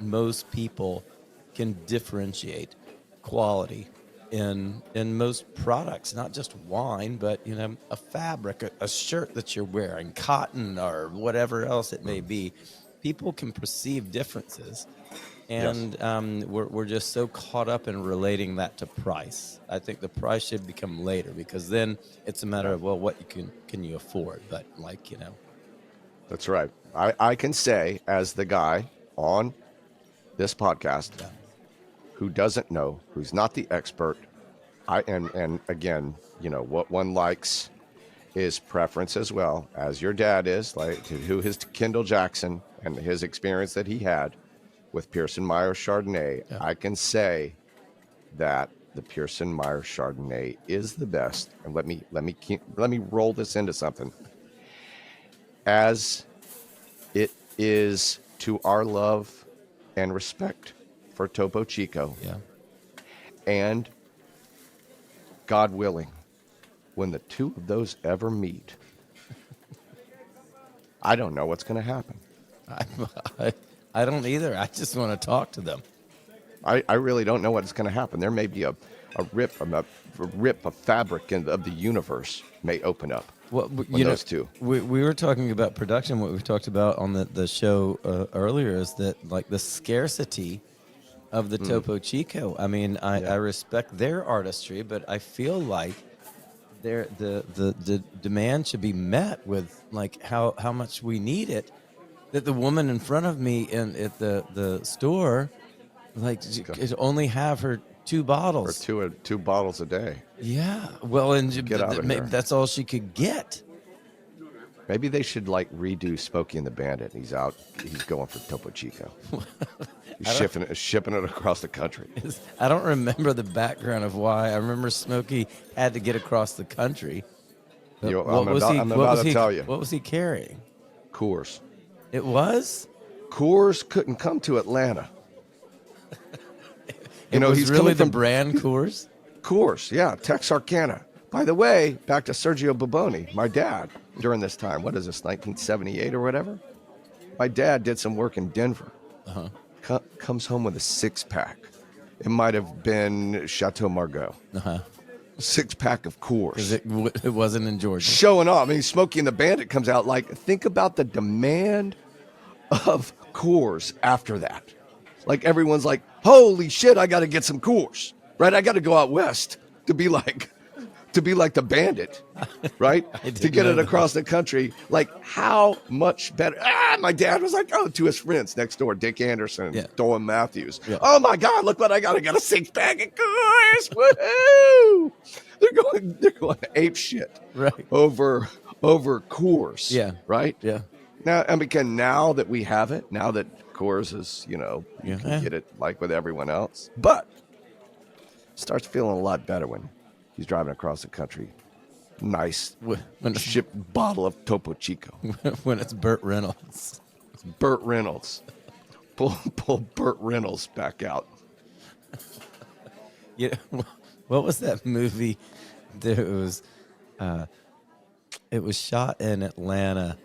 most people can differentiate quality in most products, not just wine, but a fabric, a shirt that you're wearing, cotton or whatever else it may be. People can perceive differences, and we're just so caught up in relating that to price. I think the price should become later, because then it's a matter of, well, what you can you afford? But That's right. I can say, as the guy on this podcast who doesn't know, who's not the expert, and again, what one likes is preference as well, as your dad is, like who his Kendall Jackson and his experience that he had with Pearson Meyer Chardonnay. Yeah. I can say that the Pearson Meyer Chardonnay is the best. And let me roll this into something. As it is to our love and respect for Topo Chico, and God willing, when the two of those ever meet, I don't know what's going to happen. I don't either. I just want to talk to them. I really don't know what's going to happen. There may be a rip of fabric of the universe may open up. Well, those two. We were talking about production. What we talked about on the show earlier is that, like, the scarcity of the Topo Chico. I mean, I respect their artistry, but I feel like the demand should be met with, like, how much we need it. That the woman in front of me at the store, like, could only have her 2 bottles. Or two bottles a day. Yeah. Well, and maybe that's all she could get. Maybe they should, like, redo Smokey and the Bandit. He's going for Topo Chico. He's shipping it across the country. I don't remember the background of why. I remember Smokey had to get across the country. I'm about to tell you. What was he carrying? Coors. It was? Coors couldn't come to Atlanta. He's really the brand Coors? Coors, yeah, Texarkana. By the way, back to Sergio Baboni, my dad, during this time. What is this, 1978 or whatever? My dad did some work in Denver. Comes home with a 6-pack. It might have been Chateau Margaux. 6-pack of Coors. Because it wasn't in Georgia. Showing off. I mean, Smokey and the Bandit comes out. Like, think about the demand of Coors after that. Like, everyone's like, holy shit, I got to get some Coors, right? I got to go out west to be like the Bandit, right? To get it across the country. Like, how much better? My dad was like, to his friends next door, Dick Anderson, Dolan Matthews. Yeah. Oh my God, look what I got. I got a 6-pack of Coors. Woohoo! They're going ape shit over Coors. Yeah. Right? Yeah. Now, and again, now that we have it, now that Coors is, you can get it like with everyone else. But starts feeling a lot better when he's driving across the country. Nice shipped bottle of Topo Chico. When it's Burt Reynolds. It's Burt Reynolds. Pull Burt Reynolds back out. What was that movie? It was shot in Atlanta.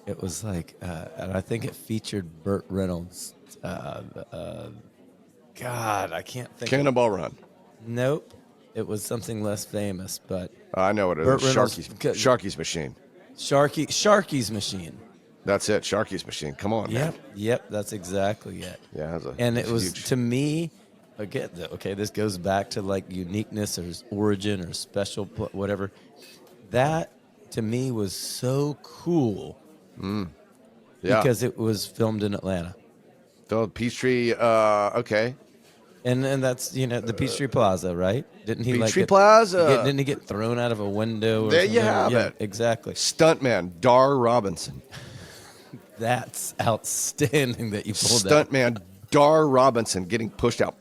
It was like, and I think it featured Burt Reynolds. God, I can't think. Cannonball Run. Nope. It was something less famous, but I know what it is. Sharky's Machine. Sharky's Machine. That's it. Sharky's Machine. Come on, man. Yep. That's exactly it. Yeah, it was huge. To me. Again, this goes back to, like, uniqueness or origin or special whatever. That to me was so cool. Yeah. Because it was filmed in Atlanta. The Peachtree. Okay. And that's the Peachtree Plaza, right? Didn't he Peachtree Plaza? Didn't he get thrown out of a window? Or there something? You have it. Exactly. Stuntman Dar Robinson. That's outstanding that you pulled that. Stuntman Dar Robinson getting pushed out,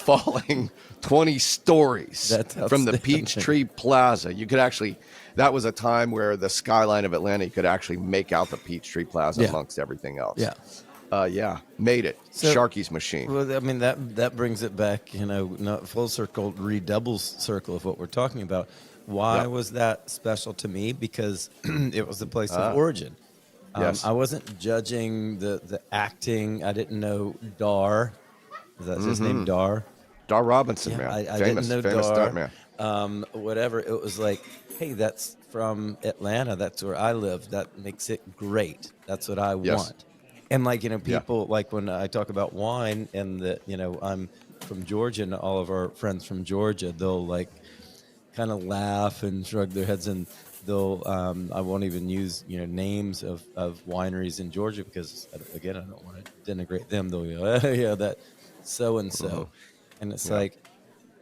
falling 20 stories from the Peachtree Plaza. You could actually. That was a time where the skyline of Atlanta, you could actually make out the Peachtree Plaza amongst everything else. Yeah. Made it. So, Sharky's Machine. Well, I mean, that brings it back, not full circle, redoubles circle of what we're talking about. why Yep. was that special to me? Because it was the place Ah. of origin. Yes. I wasn't judging the acting. I didn't know Dar. Is that his name, Dar? Dar Robinson, Yeah, man. I didn't know Famous Dar. stuntman. Whatever. It was like, hey, that's from Atlanta. That's where I live. That makes it great. That's what I Yes. want. And like, Yeah. people like when I talk about wine and that, I'm from Georgia and all of our friends from Georgia, they'll like kind of laugh and shrug their heads and they'll I won't even use names of wineries in Georgia because again I don't want to denigrate them. They'll go, oh, yeah, that so and so, and it's Yeah. like,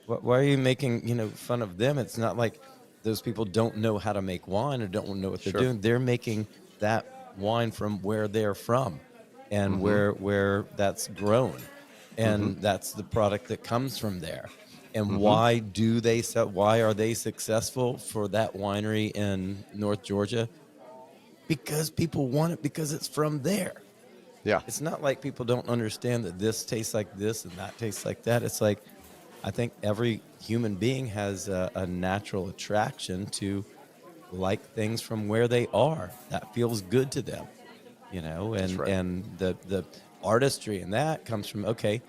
why are you making fun of them? It's not like those people don't know how to make wine or don't know what they're Sure. doing. They're making that wine from where they're from and where that's grown, and that's the product that comes from there. And why do they sell? Why are they successful for that winery in North Georgia? Because people want it because it's from there. Yeah. It's not like people don't understand that this tastes like this and that tastes like that. It's like I think every human being has a natural attraction to like things from where they are. That feels good to them, That's and right. the artistry in that comes from, okay,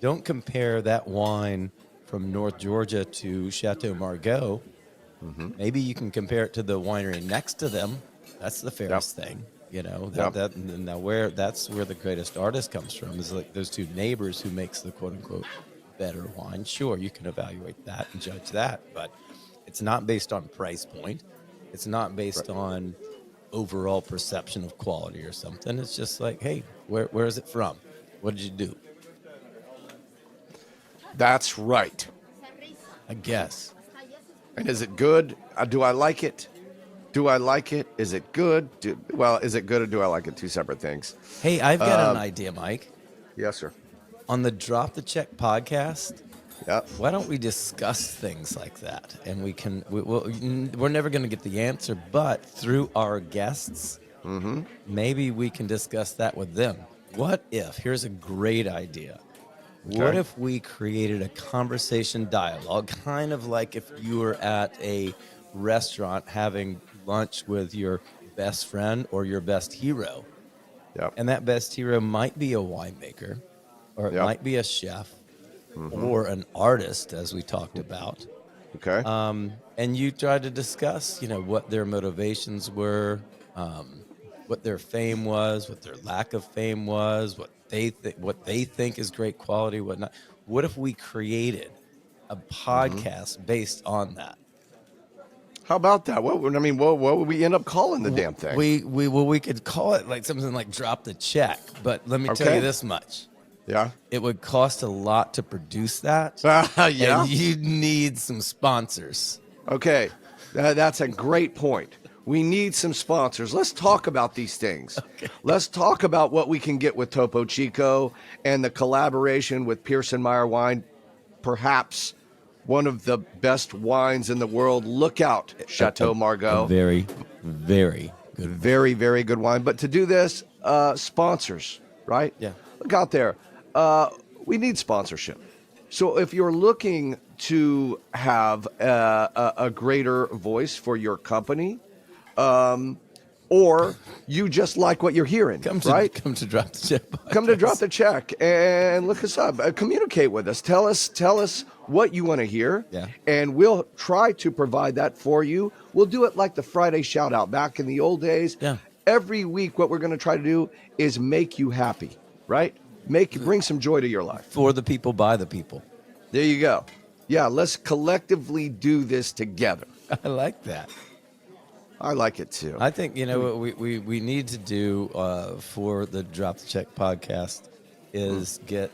don't compare that wine from North Georgia to Chateau Margaux. Maybe you can compare it to the winery next to them. That's the Yep. fairest thing, Yep. that now that's where the greatest artist comes from, is like those two neighbors who makes the quote unquote better wine. Sure, you can evaluate that and judge that, but it's not based on price point. It's not based Right. on overall perception of quality or something. It's just like, hey, where is it from? What did you do? That's right. I guess. And is it good? Do I like it? Do I like it? Is it good? Is it good or do I like it? Two separate things. Hey, I've got an idea, Mike. Yes, sir. On the Drop the Check podcast, Yep. why don't we discuss things like that? And we're never going to get the answer, but through our guests, maybe we can discuss that with them. What if, here's a great idea. What Okay. if we created a conversation dialogue, kind of like if you were at a restaurant having lunch with your best friend or your best hero? Yep. And that best hero might be a winemaker, or it Yep. might be a chef, or an artist, as we talked about. Okay. And you try to discuss, what their motivations were, what their fame was, what their lack of fame was, what they think is great quality, what not. What if we created a podcast based on that? How about that? What would we end up calling the damn thing? We could call it like something like Drop the Check, but let me tell Okay. you this much. Yeah. It would cost a lot to produce that. Yeah. And you'd need some sponsors. Okay. That's a great point. We need some sponsors. Let's talk about these things. Okay. Let's talk about what we can get with Topo Chico and the collaboration with Pearson Meyer Wine. Perhaps one of the best wines in the world. Look out, Chateau A Margaux. very, very good. Very, very good wine. But to do this, sponsors, right? Yeah. Look out there. We need sponsorship. So if you're looking to have a greater voice for your company, or you just like what you're hearing, right? Come to Drop the Check podcast. Come to Drop the Check and look us up. Communicate with us. Tell us what you want to hear, Yeah. and we'll try to provide that for you. We'll do it like the Friday shout out back in the old days. Yeah. Every week, what we're going to try to do is make you happy, right? Bring some joy to your life. For the people, by the people. There you go. Yeah, let's collectively do this together. I like that. I like it too. I think, what we need to do for the Drop the Check podcast is get,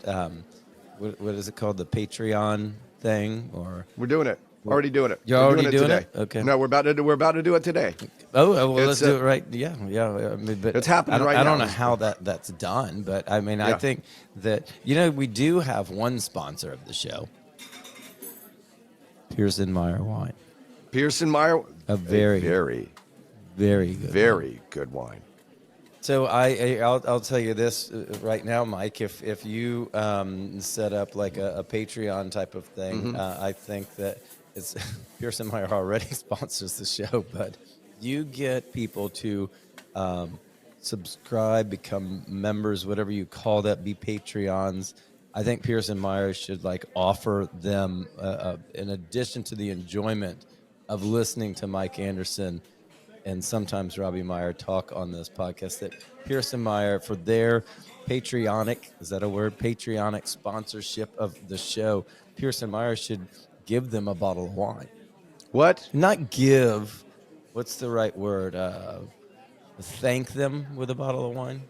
what is it called? The Patreon thing, or We're doing it. Already doing it. You're We're already doing today. it? Okay. No, we're about to do it today. well, let's It's, do it right. Yeah. I mean, but It's happening right I don't now. know how that's done, but I mean, I Yeah. think that we do have one sponsor of the show, Pearson Meyer Wine, Pearson Meyer, a very, very, very good, very good wine. So I'll tell you this right now, Mike. If you set up like a Patreon type of thing, I think that it's Pearson Meyer already sponsors the show, but you get people to subscribe, become members, whatever you call that, be Patreons. I think Pearson Meyer should like offer them, in addition to the enjoyment of listening to Mike Anderson and sometimes Robbie Meyer talk on this podcast, that Pearson Meyer, for their Patreonic, is that a word? Patreonic sponsorship of the show, Pearson Meyer should give them a bottle of wine. What? Not give, what's the right word? Thank them with a bottle of wine.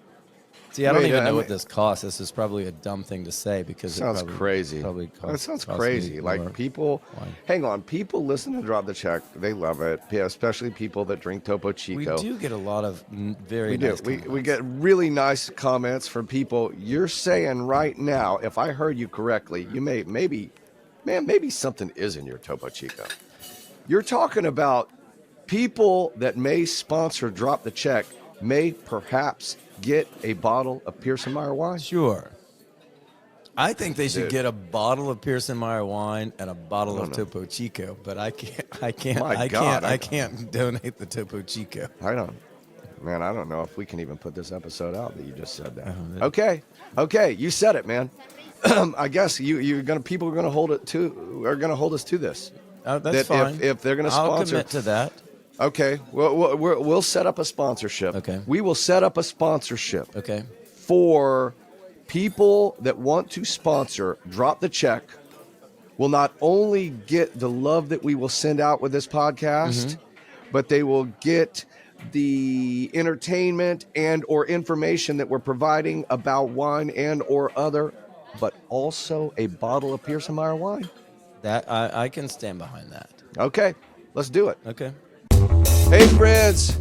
See, I don't even know what this costs. This is probably a dumb thing to say because Sounds it crazy. That sounds crazy. Like people, hang on, people listen to Drop the Check. They love it, especially people that drink Topo Chico. We do get a lot of very we nice do. We get really nice comments from people. You're saying right now, if I heard you correctly, you maybe something is in your Topo Chico. You're talking about people that may sponsor Drop the Check may perhaps get a bottle of Pearson Meyer wine. Sure. I think they should get a bottle of Pearson Meyer wine and a bottle of Topo Chico, but I can't donate the Topo Chico. I don't know if we can even put this episode out that you just said that. Okay, you said it, man. I guess people are gonna hold us to this. That's fine. If they're gonna sponsor, I'll commit to that. Okay, we'll set up a sponsorship. Okay, we will set up a sponsorship. Okay, for people that want to sponsor Drop the Check. Will not only get the love that we will send out with this podcast, but they will get the entertainment and or information that we're providing about wine and or other, but also a bottle of Pearson Meyer wine. That I can stand behind that. Okay, let's do it. Okay. Hey, friends.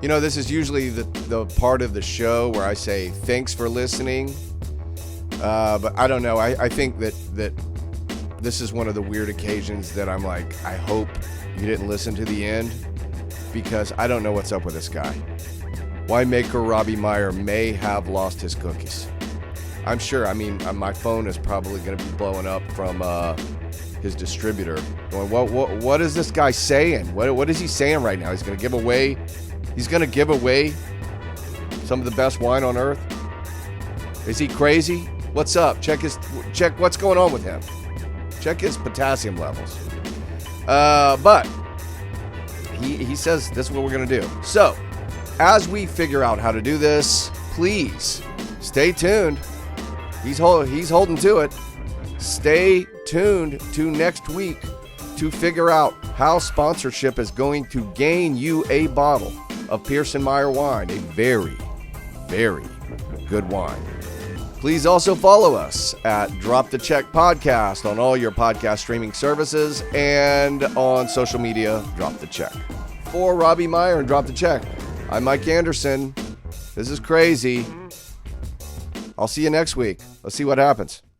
You know, this is usually the part of the show where I say thanks for listening. But I don't know. I think that this is one of the weird occasions that I'm like, I hope you didn't listen to the end, because I don't know what's up with this guy. Winemaker Robbie Meyer may have lost his cookies. I'm sure. I mean, my phone is probably going to be blowing up from his distributor. Going, what is this guy saying? What is he saying right now? He's going to give away some of the best wine on earth? Is he crazy? What's up? Check what's going on with him. Check his potassium levels. But he says this is what we're going to do. So, as we figure out how to do this, please stay tuned. He's holding to it. Stay tuned to next week to figure out how sponsorship is going to gain you a bottle of Pearson Meyer wine, a very, very good wine. Please also follow us at Drop the Check Podcast on all your podcast streaming services and on social media, Drop the Check. For Robbie Meyer and Drop the Check, I'm Mike Anderson. This is crazy. I'll see you next week. Let's see what happens.